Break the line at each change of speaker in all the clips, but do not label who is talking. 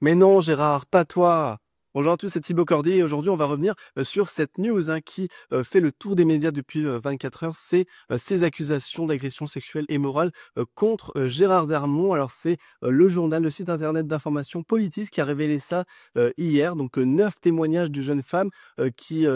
Mais non, Gérard, pas toi! Bonjour à tous, c'est Thibaut Cordier et aujourd'hui on va revenir sur cette news qui fait le tour des médias depuis 24 heures. C'est ces accusations d'agression sexuelle et morale contre Gérard Darmon. Alors c'est le journal, le site internet d'information Politis qui a révélé ça hier. Donc 9 témoignages de jeunes femmes qui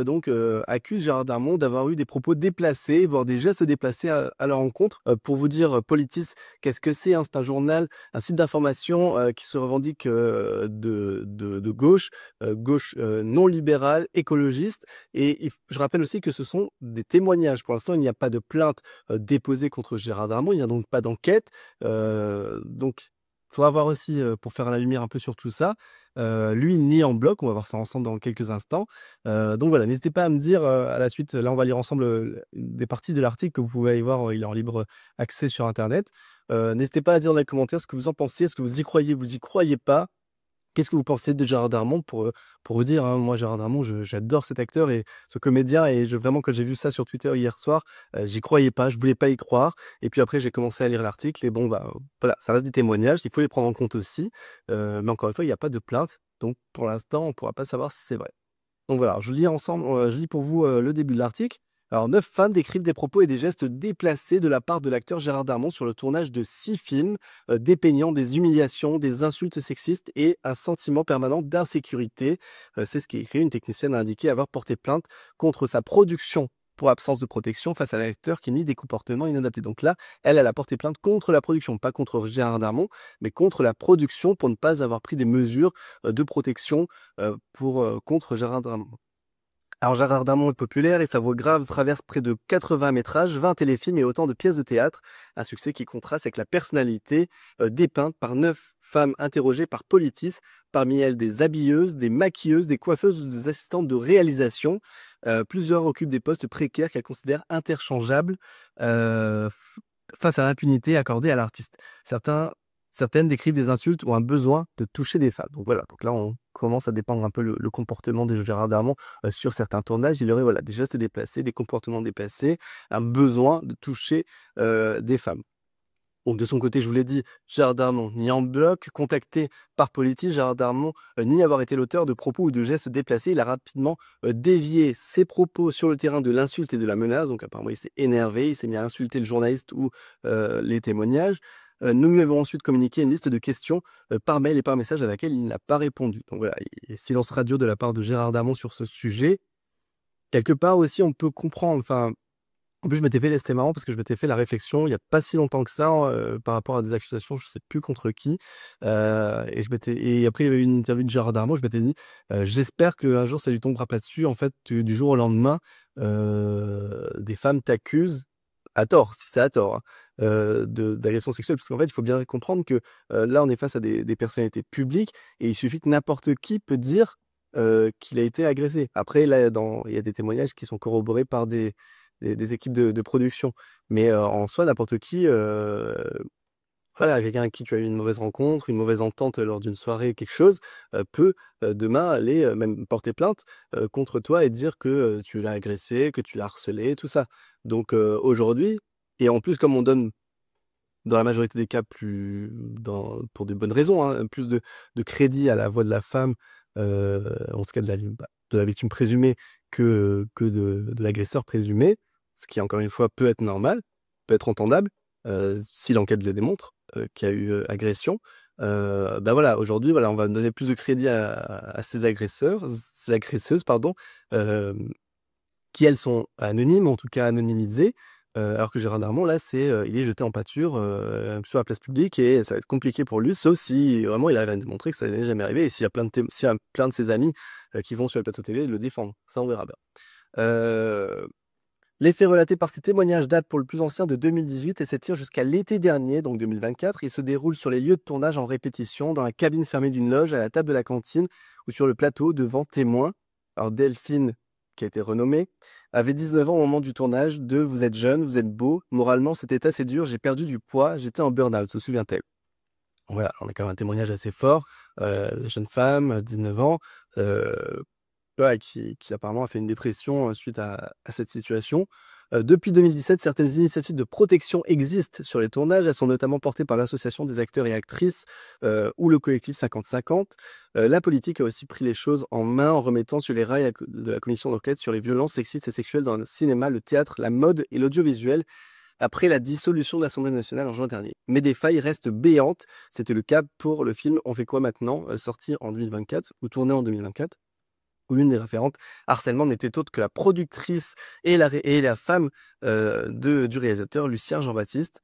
accusent Gérard Darmon d'avoir eu des propos déplacés, voire des gestes déplacés à leur encontre. Pour vous dire, Politis, qu'est-ce que c'est, hein? C'est un journal, un site d'information qui se revendique de gauche, gauche non libérale, écologiste. Et je rappelle aussi que ce sont des témoignages. Pour l'instant, il n'y a pas de plainte déposée contre Gérard Darmon, il n'y a donc pas d'enquête. Donc, il faudra voir aussi, pour faire la lumière un peu sur tout ça, lui, il nie en bloc. On va voir ça ensemble dans quelques instants. Donc voilà, n'hésitez pas à me dire à la suite, là on va lire ensemble des parties de l'article que vous pouvez aller voir, il est en libre accès sur Internet. N'hésitez pas à dire dans les commentaires ce que vous en pensez, est-ce que vous y croyez pas? Qu'est-ce que vous pensez de Gérard Darmon? Pour vous dire, hein, moi Gérard Darmon, j'adore cet acteur et ce comédien et vraiment quand j'ai vu ça sur Twitter hier soir, j'y croyais pas, je voulais pas y croire et puis après j'ai commencé à lire l'article et bon, bah, voilà, ça reste des témoignages, il faut les prendre en compte aussi, mais encore une fois, il y a pas de plainte, donc pour l'instant, on pourra pas savoir si c'est vrai. Donc voilà, je lis ensemble, je lis pour vous le début de l'article. Alors, 9 fans décrivent des propos et des gestes déplacés de la part de l'acteur Gérard Darmon sur le tournage de 6 films, dépeignant des humiliations, des insultes sexistes et un sentiment permanent d'insécurité. C'est ce qui est écrit. Une technicienne a indiqué avoir porté plainte contre sa production pour absence de protection face à l'acteur qui nie des comportements inadaptés. Donc là, elle a porté plainte contre la production, pas contre Gérard Darmon, mais contre la production pour ne pas avoir pris des mesures de protection contre Gérard Darmon. Alors Gérard Darmon est populaire et sa voix grave traverse près de 80 métrages, 20 téléfilms et autant de pièces de théâtre. Un succès qui contraste avec la personnalité dépeinte par 9 femmes interrogées par Politis, parmi elles des habilleuses, des maquilleuses, des coiffeuses ou des assistantes de réalisation. Plusieurs occupent des postes précaires qu'elles considèrent interchangeables face à l'impunité accordée à l'artiste. Certaines décrivent des insultes ou un besoin de toucher des femmes. Donc voilà, donc là on commence à dépendre un peu le comportement de Gérard Darmon sur certains tournages. Il y aurait voilà, des gestes déplacés, des comportements déplacés, un besoin de toucher des femmes. Donc de son côté, je vous l'ai dit, Gérard Darmon ni en bloc, contacté par Politis, Gérard Darmon ni avoir été l'auteur de propos ou de gestes déplacés. Il a rapidement dévié ses propos sur le terrain de l'insulte et de la menace. Donc apparemment, il s'est énervé, il s'est mis à insulter le journaliste ou les témoignages. Nous lui avons ensuite communiqué une liste de questions par mail et par message à laquelle il n'a pas répondu. Donc voilà, silence radio de la part de Gérard Darmon sur ce sujet. Quelque part aussi, on peut comprendre, enfin, en plus, c'était marrant parce que je m'étais fait la réflexion il y a pas si longtemps que ça, par rapport à des accusations, je sais plus contre qui, et après il y avait eu une interview de Gérard Darmon, je m'étais dit: «J'espère qu'un jour ça lui tombera pas dessus». En fait, du jour au lendemain, des femmes t'accusent, à tort, si c'est à tort, hein, d'agression sexuelle. Parce qu'en fait, il faut bien comprendre que, là, on est face à des personnalités publiques et il suffit que n'importe qui peut dire, qu'il a été agressé. Après là, il y a des témoignages qui sont corroborés par des équipes de production. Mais en soi, n'importe qui, voilà, quelqu'un avec qui tu as eu une mauvaise rencontre, une mauvaise entente lors d'une soirée, quelque chose, peut demain aller même porter plainte contre toi et dire que tu l'as agressé, que tu l'as harcelé, tout ça. Donc aujourd'hui, et en plus, comme on donne dans la majorité des cas pour des bonnes raisons, hein, plus de crédit à la voix de la femme, en tout cas de la victime présumée, que de l'agresseur présumé, ce qui encore une fois peut être normal, peut être entendable, si l'enquête le démontre, qu'il y a eu agression. Bah voilà, aujourd'hui, voilà, on va donner plus de crédit à ces agresseuses, pardon, qui elles sont anonymes, en tout cas anonymisées, alors que Gérard Darmon là, il est jeté en pâture, sur la place publique et ça va être compliqué pour lui, sauf si vraiment il arrive à démontrer que ça n'est jamais arrivé et s'il y a plein de ses amis, qui vont sur le plateau TV le défendre. Ça, on verra bien. Les faits relatés par ces témoignages datent pour le plus ancien de 2018 et s'étirent jusqu'à l'été dernier, donc 2024. Ils se déroulent sur les lieux de tournage en répétition, dans la cabine fermée d'une loge, à la table de la cantine ou sur le plateau devant témoins. Alors Delphine, qui a été renommée, avait 19 ans au moment du tournage de «Vous êtes jeune, vous êtes beau, moralement c'était assez dur, j'ai perdu du poids, j'étais en burn-out», se souvient-elle. Voilà, on a quand même un témoignage assez fort, jeune femme, 19 ans, ouais, qui apparemment a fait une dépression suite à cette situation. Depuis 2017, certaines initiatives de protection existent sur les tournages. Elles sont notamment portées par l'association des acteurs et actrices ou le collectif 50-50. La politique a aussi pris les choses en main en remettant sur les rails de la commission d'enquête sur les violences sexistes et sexuelles dans le cinéma, le théâtre, la mode et l'audiovisuel après la dissolution de l'Assemblée nationale en juin dernier. Mais des failles restent béantes. C'était le cas pour le film On fait quoi maintenant, sorti en 2024 ou tourné en 2024. Où l'une des référentes harcèlement n'était autre que la productrice et la femme du réalisateur Lucien Jean-Baptiste.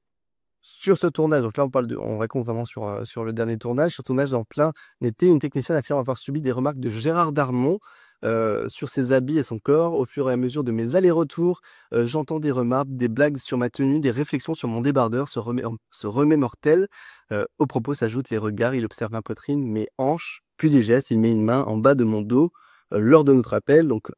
Sur ce tournage, donc là on raconte vraiment sur le dernier tournage, sur le tournage en plein été, une technicienne affirme avoir subi des remarques de Gérard Darmon sur ses habits et son corps. Au fur et à mesure de mes allers-retours, j'entends des remarques, des blagues sur ma tenue, des réflexions sur mon débardeur, se remémore-t-elle. Au propos s'ajoutent les regards, il observe ma poitrine, mes hanches, puis des gestes, il met une main en bas de mon dos. Lors de notre appel, donc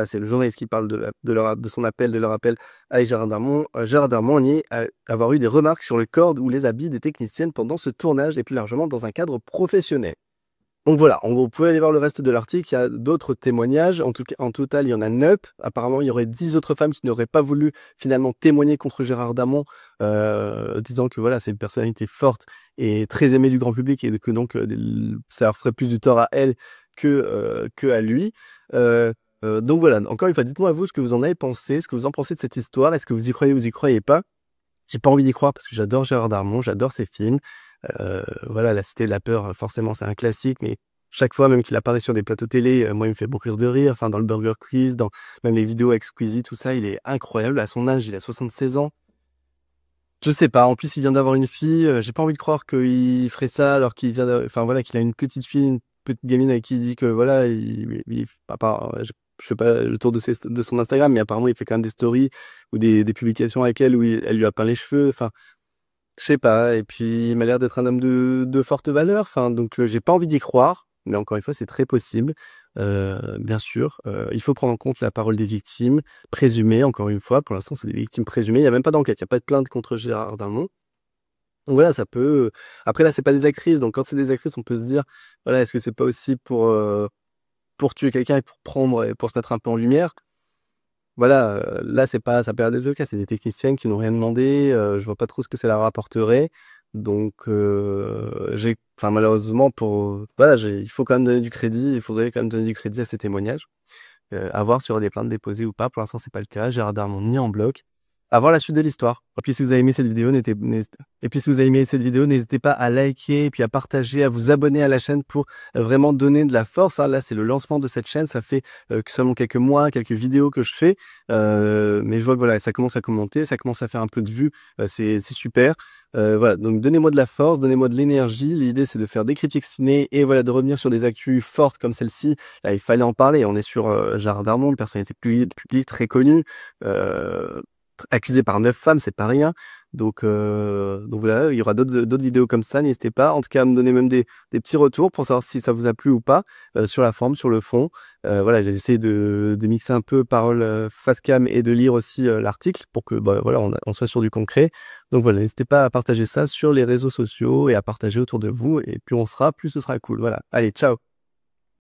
c'est le journaliste qui parle de son appel, de leur appel avec Gérard Darmon. Gérard Darmon niait avoir eu des remarques sur le corps ou les habits des techniciennes pendant ce tournage et plus largement dans un cadre professionnel. Donc voilà, vous pouvez aller voir le reste de l'article, il y a d'autres témoignages, en total il y en a 9. Apparemment il y aurait 10 autres femmes qui n'auraient pas voulu finalement témoigner contre Gérard Darmon, disant que voilà, c'est une personnalité forte et très aimée du grand public et que donc ça leur ferait plus du tort à elle que à lui. Donc voilà, encore une fois, dites-moi à vous ce que vous en avez pensé, ce que vous en pensez de cette histoire, est-ce que vous y croyez ou vous y croyez pas? J'ai pas envie d'y croire parce que j'adore Gérard Darmon, j'adore ses films. Voilà, La Cité de la Peur, forcément c'est un classique, mais chaque fois même qu'il apparaît sur des plateaux télé, moi il me fait mourir de rire, enfin dans le Burger Quiz, dans même les vidéos avec Squeezie, tout ça, il est incroyable. À son âge, il a 76 ans. Je sais pas, en plus il vient d'avoir une fille, j'ai pas envie de croire qu'il ferait ça alors qu'il vient enfin voilà, qu'il a une petite fille, une petite gamine avec qui il dit que voilà, je fais pas le tour de son Instagram, mais apparemment il fait quand même des stories ou des publications avec elle où elle lui a peint les cheveux, enfin, je sais pas. Et puis il m'a l'air d'être un homme de forte valeur, enfin donc j'ai pas envie d'y croire, mais encore une fois, c'est très possible. Bien sûr, il faut prendre en compte la parole des victimes présumées, encore une fois, pour l'instant, c'est des victimes présumées, il y a même pas d'enquête, il y a pas de plainte contre Gérard Darmon. Donc voilà, ça peut après là, c'est pas des actrices, donc quand c'est des actrices, on peut se dire, voilà, est-ce que c'est pas aussi pour tuer quelqu'un et pour prendre et pour se mettre un peu en lumière? Voilà, là, c'est pas ça peut être des cas, c'est des techniciennes qui n'ont rien demandé, je vois pas trop ce que ça leur apporterait. Donc enfin malheureusement voilà, il faut quand même donner du crédit, il faudrait quand même donner du crédit à ces témoignages. À voir s'il y aura des plaintes déposées ou pas. Pour l'instant, c'est pas le cas. Gérard Darmon ni en bloc. À voir la suite de l'histoire. Et puis si vous avez aimé cette vidéo, n'hésitez pas à liker et puis à partager, à vous abonner à la chaîne pour vraiment donner de la force, hein. Là, c'est le lancement de cette chaîne. Ça fait que seulement quelques mois, quelques vidéos que je fais. Mais je vois que voilà, ça commence à commenter, ça commence à faire un peu de vues. C'est super. Voilà, donc donnez-moi de la force, donnez-moi de l'énergie. L'idée, c'est de faire des critiques ciné et voilà, de revenir sur des actus fortes comme celle-ci. Là, il fallait en parler. On est sur Gérard Darmon, une personnalité publique très connue. Accusé par 9 femmes, c'est pas rien. Donc voilà, il y aura d'autres vidéos comme ça, n'hésitez pas. En tout cas, à me donner même des petits retours pour savoir si ça vous a plu ou pas, sur la forme, sur le fond. Voilà, j'ai essayé de mixer un peu parole face cam et de lire aussi l'article pour que voilà, on soit sur du concret. Donc voilà, n'hésitez pas à partager ça sur les réseaux sociaux et à partager autour de vous. Et plus on sera, plus ce sera cool. Voilà, allez, ciao!